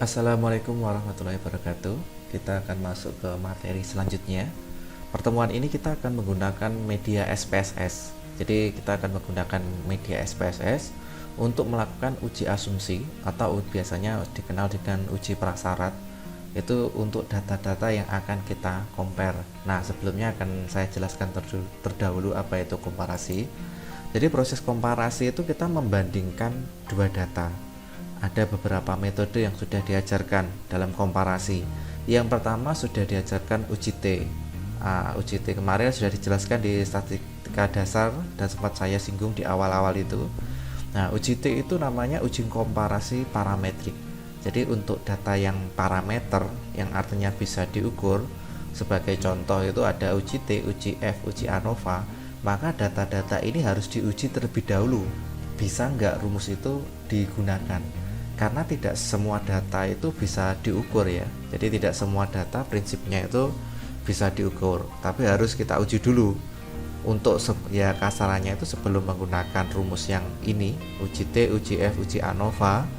Assalamualaikum warahmatullahi wabarakatuh. Kita akan masuk ke materi selanjutnya. Pertemuan ini kita akan menggunakan media SPSS. Jadi kita akan menggunakan media SPSS untuk melakukan uji asumsi atau biasanya dikenal dengan uji prasyarat. Itu untuk data-data yang akan kita compare. Nah, sebelumnya akan saya jelaskan terdahulu apa itu komparasi. Jadi proses komparasi itu kita membandingkan dua data. Ada beberapa metode yang sudah diajarkan dalam komparasi. Yang pertama sudah diajarkan uji T. Uji T kemarin sudah dijelaskan di statistika dasar dan sempat saya singgung di awal-awal itu. Nah, uji T itu namanya uji komparasi parametrik. Jadi untuk data yang parameter yang artinya bisa diukur, sebagai contoh itu ada uji T, uji F, uji ANOVA, maka data-data ini harus diuji terlebih dahulu. Bisa nggak rumus itu digunakan? Karena tidak semua data itu bisa diukur ya. Jadi tidak semua data prinsipnya itu bisa diukur, tapi harus kita uji dulu. Untuk ya kasarannya itu sebelum menggunakan rumus yang ini, uji T, uji F, uji ANOVA,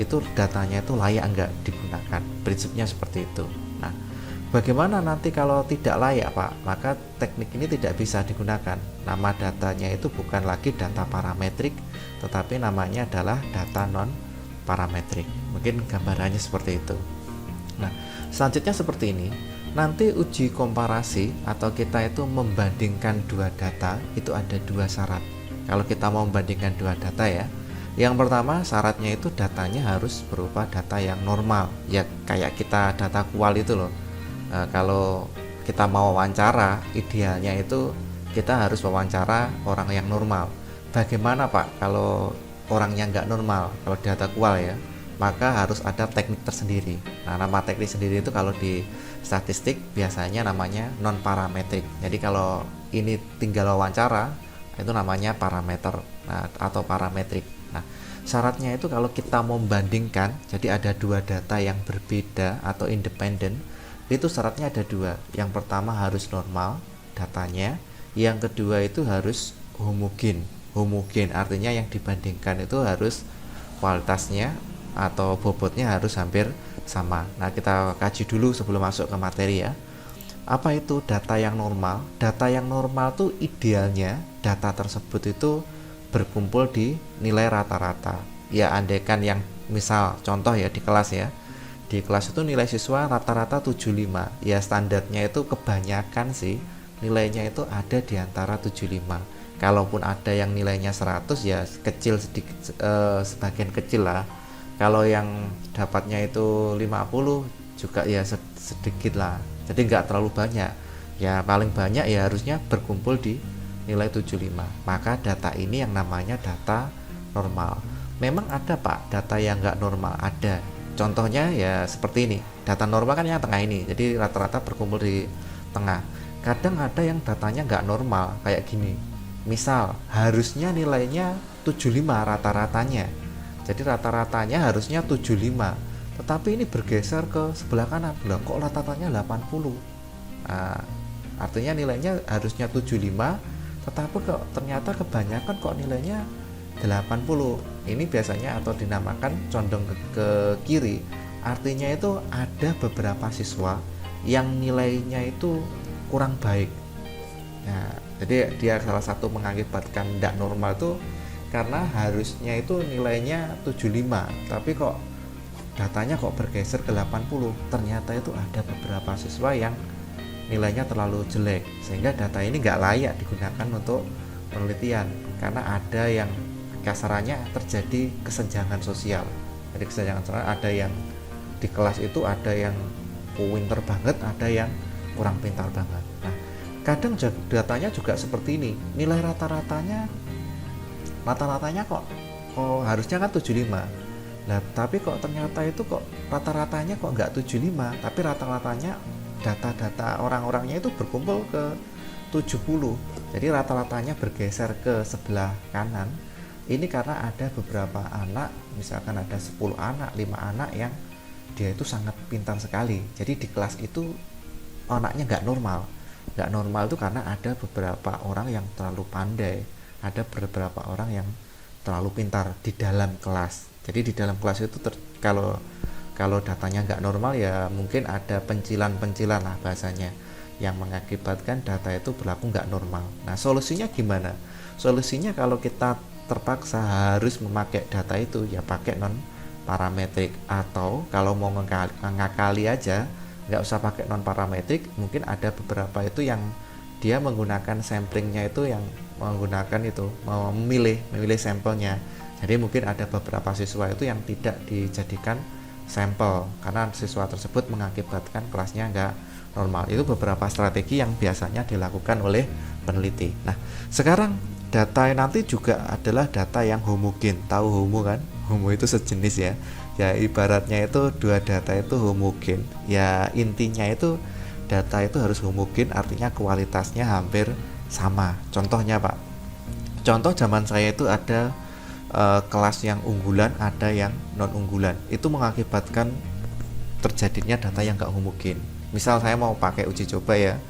itu datanya itu layak enggak digunakan. Prinsipnya seperti itu. Nah, bagaimana nanti kalau tidak layak Pak? Maka teknik ini tidak bisa digunakan. Nama datanya itu bukan lagi data parametrik, tetapi namanya adalah data non parametrik. Mungkin gambarannya seperti itu. Nah, selanjutnya seperti ini. Nanti uji komparasi atau kita itu membandingkan dua data, itu ada dua syarat. Kalau kita mau membandingkan dua data ya, yang pertama syaratnya itu datanya harus berupa data yang normal. Ya kayak kita data kual itu loh. Kalau kita mau wawancara, idealnya itu kita harus wawancara orang yang normal. Bagaimana Pak kalau orangnya nggak normal? Kalau data kual ya, maka harus ada teknik tersendiri. Nah, nama teknik sendiri itu kalau di statistik biasanya namanya non parametrik. Jadi kalau ini tinggal wawancara, itu namanya parameter, atau parametrik. Nah, syaratnya itu kalau kita membandingkan, jadi ada dua data yang berbeda atau independen, itu syaratnya ada dua. Yang pertama harus normal datanya, yang kedua itu harus homogen. Homogen artinya yang dibandingkan itu harus kualitasnya atau bobotnya harus hampir sama. Nah, kita kaji dulu sebelum masuk ke materi ya. Apa itu data yang normal? Data yang normal tuh idealnya data tersebut itu berkumpul di nilai rata-rata. Ya, andaikan yang misal contoh ya di kelas ya. Di kelas itu nilai siswa rata-rata 75. Ya, standarnya itu kebanyakan sih nilainya itu ada di antara 75. Kalaupun ada yang nilainya 100 ya kecil sedikit, sebagian kecil lah. Kalau yang dapatnya itu 50 juga ya sedikit lah. Jadi nggak terlalu banyak. Ya paling banyak ya harusnya berkumpul di nilai 75. Maka data ini yang namanya data normal. Memang ada Pak data yang nggak normal, ada. Contohnya ya seperti ini. Data normal kan yang tengah ini. Jadi rata-rata berkumpul di tengah. Kadang ada yang datanya nggak normal kayak gini. Misal harusnya nilainya 75 rata-ratanya. Jadi rata-ratanya harusnya 75. Tetapi ini bergeser ke sebelah kanan. Loh, kok rata-ratanya 80? Nah, artinya nilainya harusnya 75, tetapi kok ternyata kebanyakan kok nilainya 80. Ini biasanya atau dinamakan condong ke kiri. Artinya itu ada beberapa siswa yang nilainya itu kurang baik. Nah, jadi dia salah satu mengakibatkan tidak normal itu karena harusnya itu nilainya 75, tapi kok datanya kok bergeser ke 80. Ternyata itu ada beberapa siswa yang nilainya terlalu jelek, sehingga data ini nggak layak digunakan untuk penelitian karena ada yang kasarannya terjadi kesenjangan sosial. Jadi kesenjangan sosial, ada yang di kelas itu ada yang pintar banget, ada yang kurang pintar banget. Nah, kadang datanya juga seperti ini. Nilai rata-ratanya kok harusnya kan 75. Nah, tapi kok ternyata itu kok rata-ratanya kok nggak 75, tapi rata-ratanya data-data orang-orangnya itu berkumpul ke 70. Jadi rata-ratanya bergeser ke sebelah kanan. Ini karena ada beberapa anak, misalkan ada 10 anak, 5 anak yang dia itu sangat pintar sekali. Jadi di kelas itu anaknya nggak normal. Nggak normal itu karena ada beberapa orang yang terlalu pandai, ada beberapa orang yang terlalu pintar di dalam kelas. Jadi di dalam kelas itu kalau Kalau datanya nggak normal ya mungkin ada pencilan-pencilan lah bahasanya, yang mengakibatkan data itu berlaku nggak normal. Nah, solusinya gimana? Solusinya kalau kita terpaksa harus memakai data itu ya pakai non parametrik, atau kalau mau ngakali aja nggak usah pakai non parametrik, mungkin ada beberapa itu yang dia menggunakan samplingnya itu yang menggunakan itu memilih sampelnya. Jadi mungkin ada beberapa siswa itu yang tidak dijadikan sampel karena siswa tersebut mengakibatkan kelasnya nggak normal. Itu beberapa strategi yang biasanya dilakukan oleh peneliti. Nah, sekarang data nanti juga adalah data yang homogen. Tahu homo kan? Homo itu sejenis ya. Ya ibaratnya itu dua data itu homogen. Ya intinya itu data itu harus homogen, artinya kualitasnya hampir sama. Contohnya Pak, contoh zaman saya itu ada kelas yang unggulan, ada yang non unggulan. Itu mengakibatkan terjadinya data yang nggak homogen. Misal saya mau pakai uji coba ya,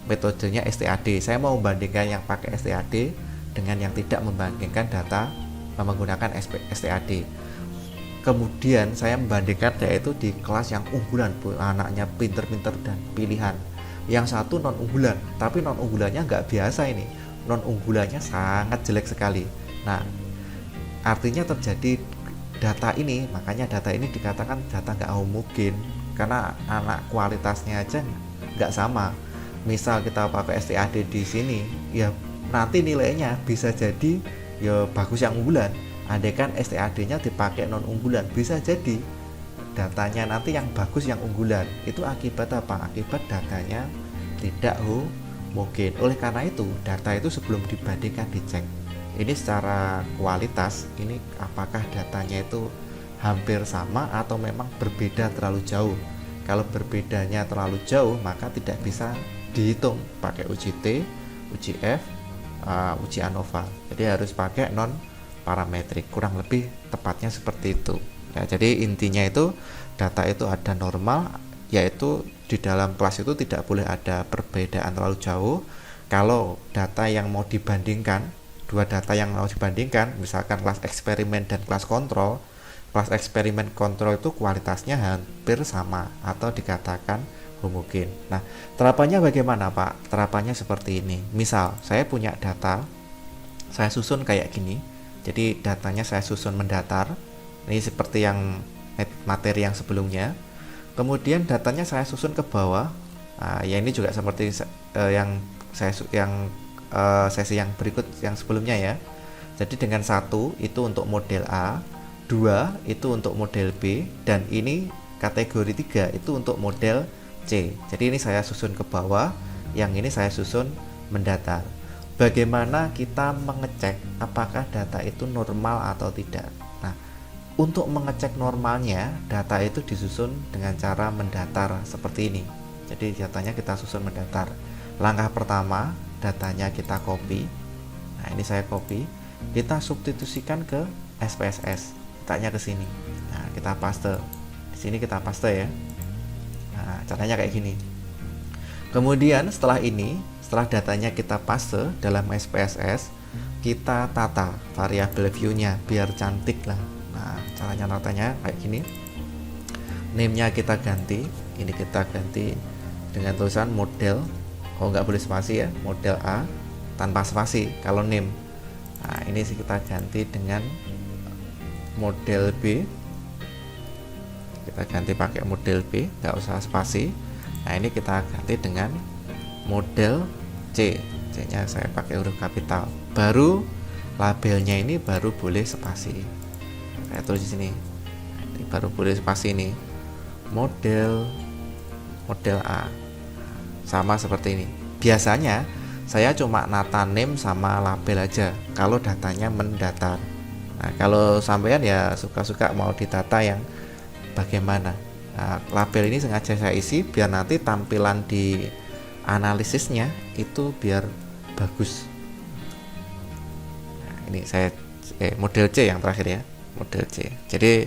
metodenya STAD. Saya mau membandingkan yang pakai STAD dengan yang tidak membandingkan data menggunakan STAD. Kemudian saya membandingkan yaitu di kelas yang unggulan, anaknya pinter-pinter dan pilihan. Yang satu non unggulan, tapi non unggulannya nggak biasa ini. Non unggulannya sangat jelek sekali. Nah, artinya terjadi data ini, makanya data ini dikatakan data nggak homogen karena anak kualitasnya aja nggak sama. Misal kita pakai STAD di sini, ya nanti nilainya bisa jadi ya bagus yang unggulan. Andaikan STAD-nya dipakai non unggulan, bisa jadi datanya nanti yang bagus yang unggulan. Itu akibat apa? Akibat datanya tidak homogen. Oleh karena itu, data itu sebelum dibandingkan dicek. Ini secara kualitas, ini apakah datanya itu hampir sama atau memang berbeda terlalu jauh. Kalau berbedanya terlalu jauh, maka tidak bisa dihitung pakai uji T, uji F, uji ANOVA. Jadi harus pakai non parametrik, kurang lebih tepatnya seperti itu ya. Jadi intinya itu data itu ada normal, yaitu di dalam kelas itu tidak boleh ada perbedaan terlalu jauh. Kalau data yang mau dibandingkan, dua data yang mau dibandingkan, misalkan kelas eksperimen dan kelas kontrol, kelas eksperimen kontrol itu kualitasnya hampir sama atau dikatakan homogen. Nah, terapannya bagaimana Pak? Terapannya seperti ini. Misal saya punya data, saya susun kayak gini. Jadi datanya saya susun mendatar. Ini seperti yang materi yang sebelumnya. Kemudian datanya saya susun ke bawah. Nah, ya ini juga seperti yang sesi yang berikut yang sebelumnya ya. Jadi dengan 1 itu untuk model A, 2 itu untuk model B, dan ini kategori 3 itu untuk model C. Jadi ini saya susun ke bawah, yang ini saya susun mendatar. Bagaimana kita mengecek apakah data itu normal atau tidak? Nah, untuk mengecek normalnya, data itu disusun dengan cara mendatar seperti ini. Jadi datanya kita susun mendatar. Langkah pertama, datanya kita copy. Nah, ini saya copy. Kita substitusikan ke SPSS. Letaknya ke sini. Nah, kita paste. Di sini kita paste ya. Nah, caranya kayak gini. Kemudian setelah datanya kita paste dalam SPSS, kita tata variabel view-nya biar cantik lah. Nah, caranya natanya kayak gini. Name-nya kita ganti, ini kita ganti dengan tulisan model. Oh, nggak boleh spasi ya, model A tanpa spasi kalau name. Nah, ini sih kita ganti dengan model B. Kita ganti pakai model B, nggak usah spasi. Nah, ini kita ganti dengan model C. C-nya saya pakai huruf kapital. Baru labelnya ini baru boleh spasi. Saya tulis di sini. Ini baru boleh spasi ini. Model A. Sama seperti ini. Biasanya saya cuma nata name sama label aja kalau datanya mendatar. Nah, kalau sampean ya suka-suka mau ditata yang bagaimana. Nah, label ini sengaja saya isi biar nanti tampilan di analisisnya itu biar bagus. Nah, ini saya model C yang terakhir ya, model C. Jadi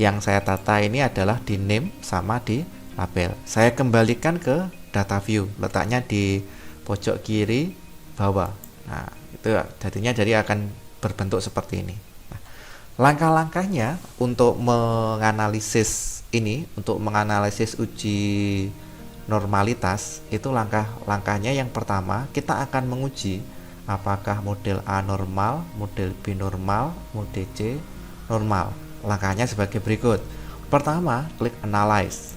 yang saya tata ini adalah di name sama di label. Saya kembalikan ke data view, letaknya di pojok kiri bawah. Nah, itu jadinya jadi akan berbentuk seperti ini. Nah, langkah-langkahnya untuk menganalisis ini untuk menganalisis uji normalitas itu langkah-langkahnya yang pertama kita akan menguji apakah model A normal, model B normal, model C normal. Langkahnya sebagai berikut. Pertama, klik analyze.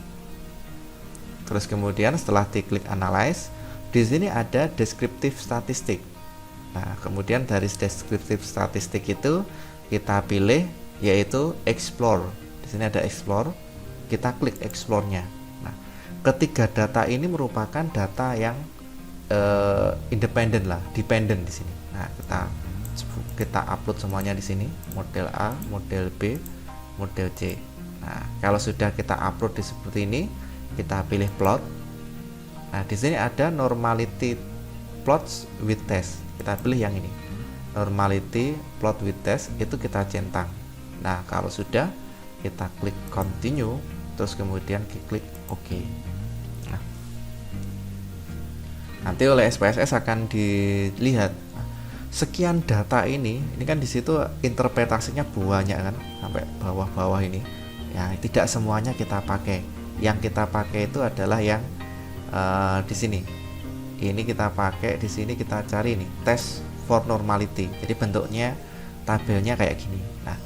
Terus kemudian setelah diklik analyze, di sini ada descriptive statistik. Nah, kemudian dari descriptive statistik itu kita pilih yaitu explore. Di sini ada explore. Kita klik explore-nya. Nah, ketiga data ini merupakan data yang independen lah, dependent di sini. Nah, kita upload semuanya di sini, model A, model B, model C. Nah, kalau sudah kita upload seperti ini, kita pilih plot. Nah, di sini ada normality plots with test. Kita pilih yang ini. Normality plot with test itu kita centang. Nah, kalau sudah kita klik continue, terus kemudian klik OK. Nah, nanti oleh SPSS akan dilihat sekian data ini kan di situ interpretasinya banyak kan, sampai bawah-bawah ini. Ya, tidak semuanya kita pakai. Yang kita pakai itu adalah yang di sini. Ini kita pakai di sini, kita cari nih test for normality. Jadi bentuknya tabelnya kayak gini. Nah,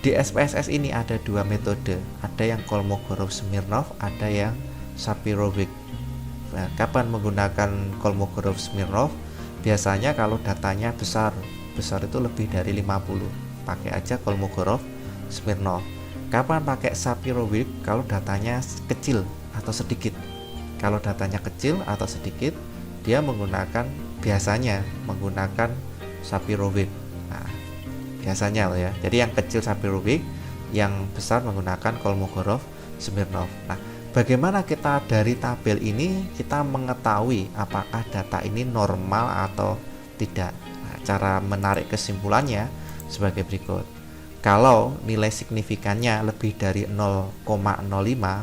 di SPSS ini ada dua metode, ada yang Kolmogorov-Smirnov, ada yang Shapirovic. Nah, kapan menggunakan Kolmogorov-Smirnov? Biasanya kalau datanya besar itu lebih dari 50, pakai aja Kolmogorov-Smirnov. Kapan pakai Shapirovic? Kalau datanya kecil atau sedikit. Kalau datanya kecil atau sedikit, dia biasanya menggunakan Shapirovic. Nah, biasanya loh ya. Jadi yang kecil Shapirovic, yang besar menggunakan Kolmogorov-Smirnov. Nah, bagaimana kita dari tabel ini kita mengetahui apakah data ini normal atau tidak? Nah, cara menarik kesimpulannya sebagai berikut. Kalau nilai signifikannya lebih dari 0,05,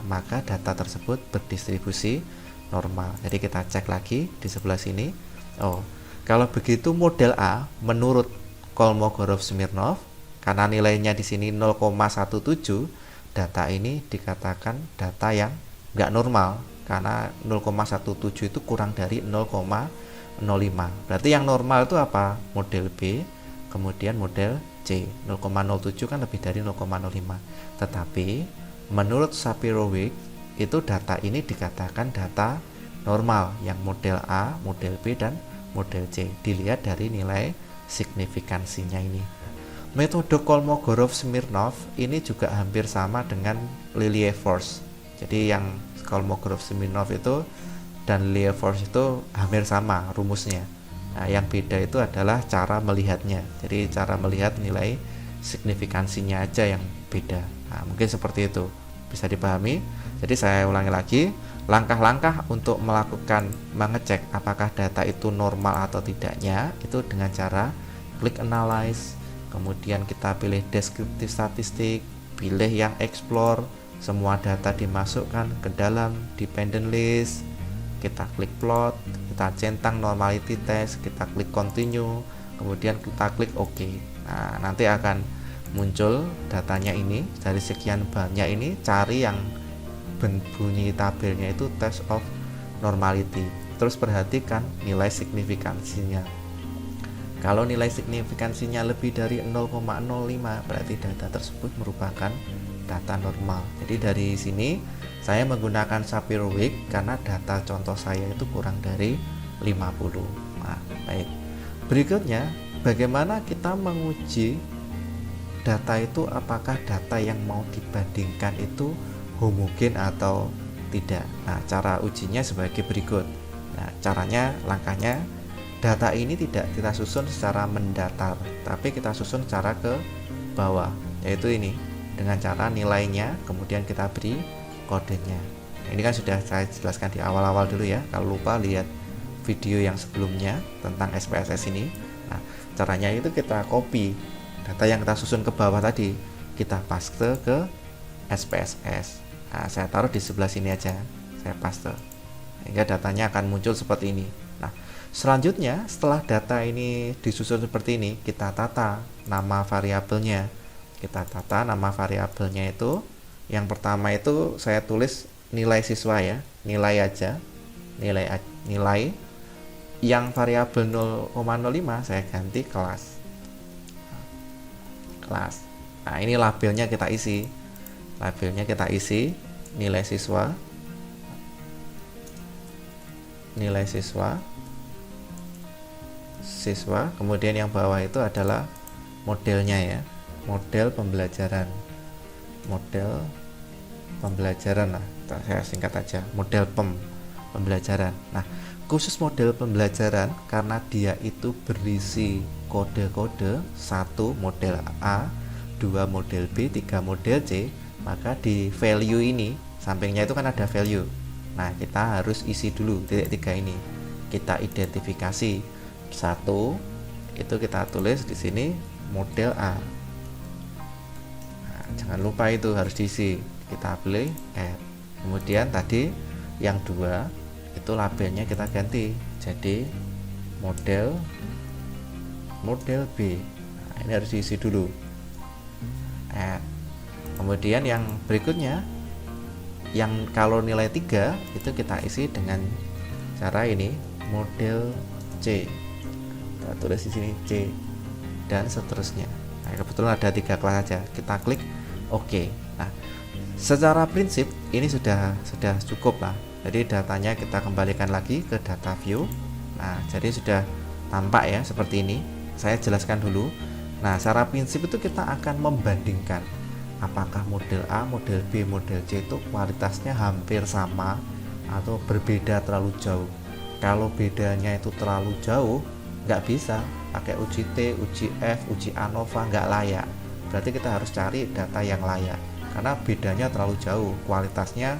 maka data tersebut berdistribusi normal. Jadi kita cek lagi di sebelah sini. Oh, kalau begitu model A menurut Kolmogorov-Smirnov, karena nilainya di sini 0,17, data ini dikatakan data yang nggak normal, karena 0,17 itu kurang dari 0,05. Berarti yang normal itu apa? Model B, kemudian model C. 0,07 kan lebih dari 0,05. Tetapi menurut Shapirovic itu data ini dikatakan data normal, yang model A, model B, dan model C. Dilihat dari nilai signifikansinya ini. Metode Kolmogorov-Smirnov ini juga hampir sama dengan Lilliefors. Jadi yang Kolmogorov-Smirnov itu dan Lilliefors itu hampir sama rumusnya. Nah, yang beda itu adalah cara melihatnya. Jadi cara melihat nilai signifikansinya aja yang beda. Nah, mungkin seperti itu bisa dipahami. Jadi saya ulangi lagi, langkah-langkah untuk mengecek apakah data itu normal atau tidaknya itu dengan cara klik analyze, kemudian kita pilih descriptive statistik, pilih yang explore, semua data dimasukkan ke dalam dependent list, kita klik plot, kita centang normality test, kita klik continue, kemudian kita klik OK. Nah, nanti akan muncul datanya ini. Dari sekian banyak ini, cari yang bunyi tabelnya itu test of normality. Terus perhatikan nilai signifikansinya. Kalau nilai signifikansinya lebih dari 0,05, berarti data tersebut merupakan data normal. Jadi dari sini saya menggunakan Shapirovic karena data contoh saya itu kurang dari 50. Nah, baik. Berikutnya, bagaimana kita menguji data itu apakah data yang mau dibandingkan itu homogen atau tidak. Nah, cara ujinya sebagai berikut. Nah, caranya, langkahnya, data ini tidak kita susun secara mendatar, tapi kita susun secara ke bawah, yaitu ini, dengan cara nilainya, kemudian kita beri kodenya. Nah, ini kan sudah saya jelaskan di awal-awal dulu ya. Kalau lupa, lihat video yang sebelumnya tentang SPSS ini. Nah, caranya itu kita copy data yang kita susun ke bawah tadi, kita paste ke SPSS. Nah, saya taruh di sebelah sini aja, saya paste, sehingga datanya akan muncul seperti ini. Nah, selanjutnya setelah data ini disusun seperti ini, kita tata nama variabelnya. Kita tata nama variabelnya itu Yang pertama itu saya tulis nilai siswa ya, nilai aja, nilai. Yang variabel 0,05 saya ganti kelas. Nah, ini labelnya kita isi. Nilai siswa, kemudian yang bawah itu adalah modelnya ya, model pembelajaran lah, saya singkat aja, model pembelajaran. Nah, khusus model pembelajaran karena dia itu berisi kode-kode, 1 model A, 2 model B, 3 model C, maka di value ini sampingnya itu kan ada value. Nah, kita harus isi dulu titik 3 ini, kita identifikasi. 1 itu kita tulis di sini model A. Nah, jangan lupa itu harus diisi, kita pilih add. Kemudian tadi yang 2 itu labelnya kita ganti jadi model B. Nah, ini harus diisi dulu, add. Kemudian yang berikutnya, yang kalau nilai 3 itu kita isi dengan cara ini, model C. Kita tulis di sini C dan seterusnya. Nah, kebetulan ada 3 kelas saja, kita klik OK. Nah, secara prinsip ini sudah cukup lah. Jadi datanya kita kembalikan lagi ke data view. Nah, jadi sudah tampak ya seperti ini. Saya jelaskan dulu. Nah, secara prinsip itu kita akan membandingkan apakah model A, model B, model C itu kualitasnya hampir sama atau berbeda terlalu jauh. Kalau bedanya itu terlalu jauh, nggak bisa pakai uji T, uji F, uji ANOVA, nggak layak. Berarti kita harus cari data yang layak karena bedanya terlalu jauh, kualitasnya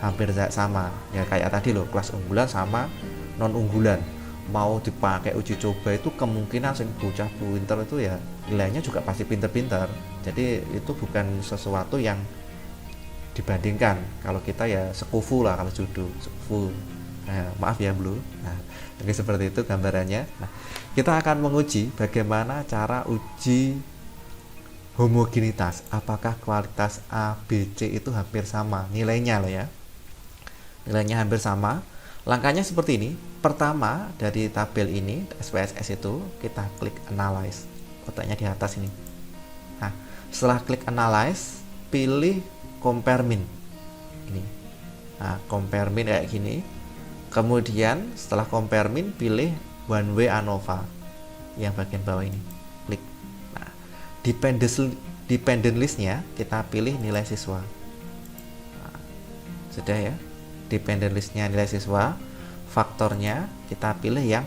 hampir sama ya, kayak tadi loh, kelas unggulan sama non unggulan mau dipakai uji coba itu kemungkinan sing bocah pinter itu ya nilainya juga pasti pinter-pinter. Jadi itu bukan sesuatu yang dibandingkan. Kalau kita ya sekufu lah, kalau judo sekufu. Nah, maaf ya Blue. Nah, jadi seperti itu gambarannya. Nah, kita akan menguji bagaimana cara uji homogenitas. Apakah kualitas A, B, C itu hampir sama nilainya loh ya. Nilainya hampir sama. Langkahnya seperti ini. Pertama, dari tabel ini SPSS itu kita klik analyze. Kotaknya di atas ini. Nah, setelah klik analyze, pilih compare min. Ini. Nah, compare min kayak gini. Kemudian setelah compare min, pilih one way ANOVA yang bagian bawah ini. Klik. Nah, dependent listnya kita pilih nilai siswa. Nah, sudah ya. Dependent listnya nilai siswa, faktornya kita pilih yang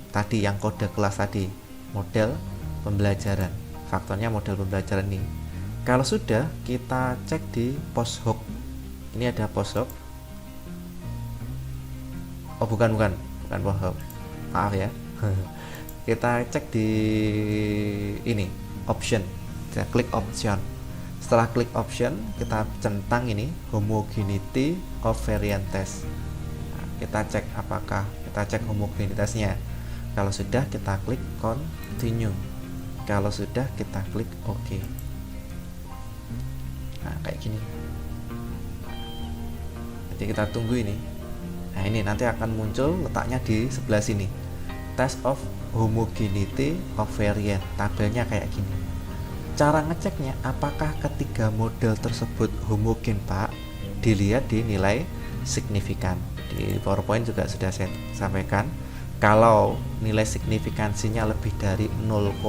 tadi, yang kode kelas tadi, model pembelajaran, faktornya model pembelajaran ini. Kalau sudah, kita cek di post hoc. Ini ada post hoc. Oh bukan post hoc, maaf ya. Kita cek di ini option, kita klik option. Setelah klik option, kita centang ini homogeneity of variant test. Nah, kita cek homogenitasnya. Kalau sudah, kita klik continue. Kalau sudah, kita klik OK. Nah, kayak gini. Jadi kita tunggu ini. Nah, ini nanti akan muncul letaknya di sebelah sini. Test of homogeneity of variant. Tabelnya kayak gini. Cara ngeceknya, apakah ketiga model tersebut homogen Pak, dilihat di nilai signifikan. Di PowerPoint juga sudah saya sampaikan, kalau nilai signifikansinya lebih dari 0,05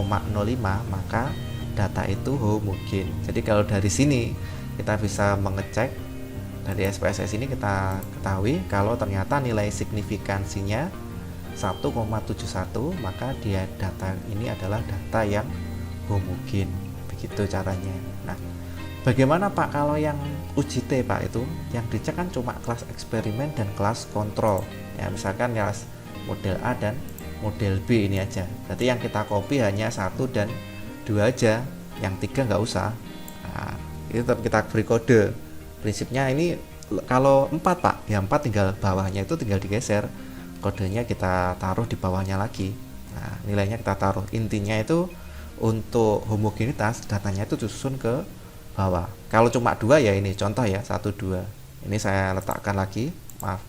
maka data itu homogen. Jadi kalau dari sini kita bisa mengecek, dari SPSS ini kita ketahui kalau ternyata nilai signifikansinya 1,71 maka dia data ini adalah data yang homogen. Begitu caranya. Nah, bagaimana Pak kalau yang uji T Pak, itu yang dicek kan cuma kelas eksperimen dan kelas kontrol ya, misalkan kelas model A dan model B ini aja. Berarti yang kita copy hanya 1 dan 2 aja, yang 3 nggak usah. Nah, itu tetap kita beri kode. Prinsipnya ini kalau 4 Pak, ya 4 tinggal bawahnya itu tinggal digeser, kodenya kita taruh di bawahnya lagi. Nah, nilainya kita taruh. Intinya itu untuk homogenitas datanya itu disusun ke bawah. Kalau cuma 2 ya ini contoh ya, 1 2. Ini saya letakkan lagi, maaf.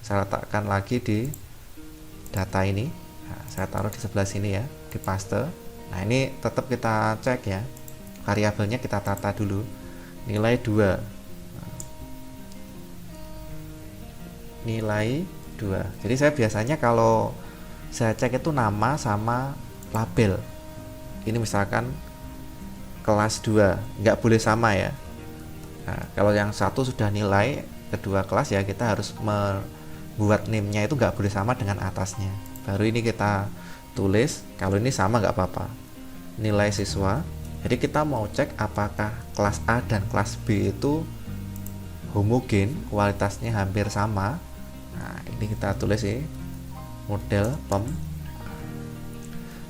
Saya letakkan lagi di data ini. Nah, saya taruh di sebelah sini ya, di paste. Nah, ini tetap kita cek ya. Variabelnya kita tata dulu. Nilai 2. Nilai 2. Jadi saya biasanya kalau saya cek itu nama sama label. Ini misalkan kelas 2, nggak boleh sama ya. Nah, kalau yang satu sudah nilai, kedua kelas ya kita harus membuat name-nya itu nggak boleh sama dengan atasnya. Baru ini kita tulis, kalau ini sama nggak apa-apa. Nilai siswa. Jadi kita mau cek apakah kelas A dan kelas B itu homogen, kualitasnya hampir sama. Nah, ini kita tulis ya, model PEM.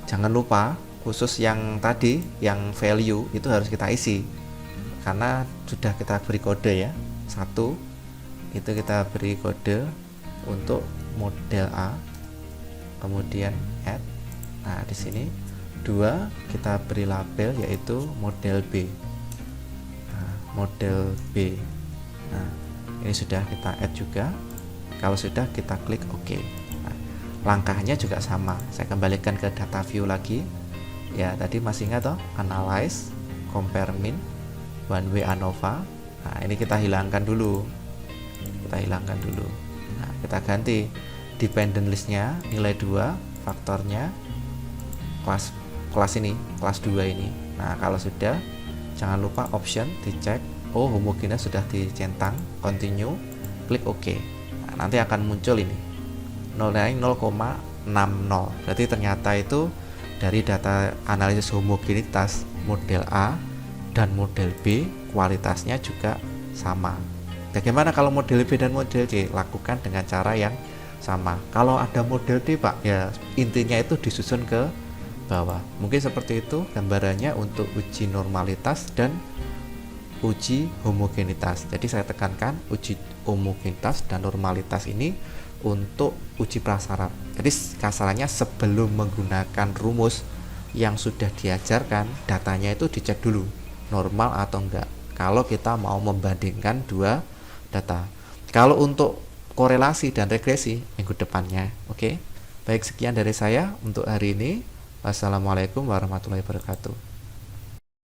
Jangan lupa khusus yang tadi, yang value itu harus kita isi karena sudah kita beri kode ya. 1 itu kita beri kode untuk model A, kemudian add. Nah, di sini 2 kita beri label yaitu model B. Nah, model B. Nah, ini sudah kita add juga. Kalau sudah kita klik OK. Nah, langkahnya juga sama. Saya kembalikan ke data view lagi. Ya, tadi masih ingat toh? Analyze, compare min, one way ANOVA. Nah, ini kita hilangkan dulu. Nah, kita ganti dependent listnya nilai 2, faktornya kelas ini, kelas 2 ini. Nah, kalau sudah, jangan lupa option dicek. Oh, homogeneous sudah dicentang, continue, klik OK. Nah, nanti akan muncul ini 0,60. Berarti ternyata itu dari data analisis homogenitas model A dan model B kualitasnya juga sama. Bagaimana kalau model B dan model C? Lakukan dengan cara yang sama. Kalau ada model D Pak, ya intinya itu disusun ke bawah. Mungkin seperti itu gambarannya untuk uji normalitas dan uji homogenitas. Jadi saya tekankan uji homogenitas dan normalitas ini untuk uji prasyarat. Jadi kasarannya sebelum menggunakan rumus yang sudah diajarkan, datanya itu dicek dulu normal atau enggak. Kalau kita mau membandingkan dua data. Kalau untuk korelasi dan regresi minggu depannya. Oke. Baik, sekian dari saya untuk hari ini. Wassalamualaikum warahmatullahi wabarakatuh.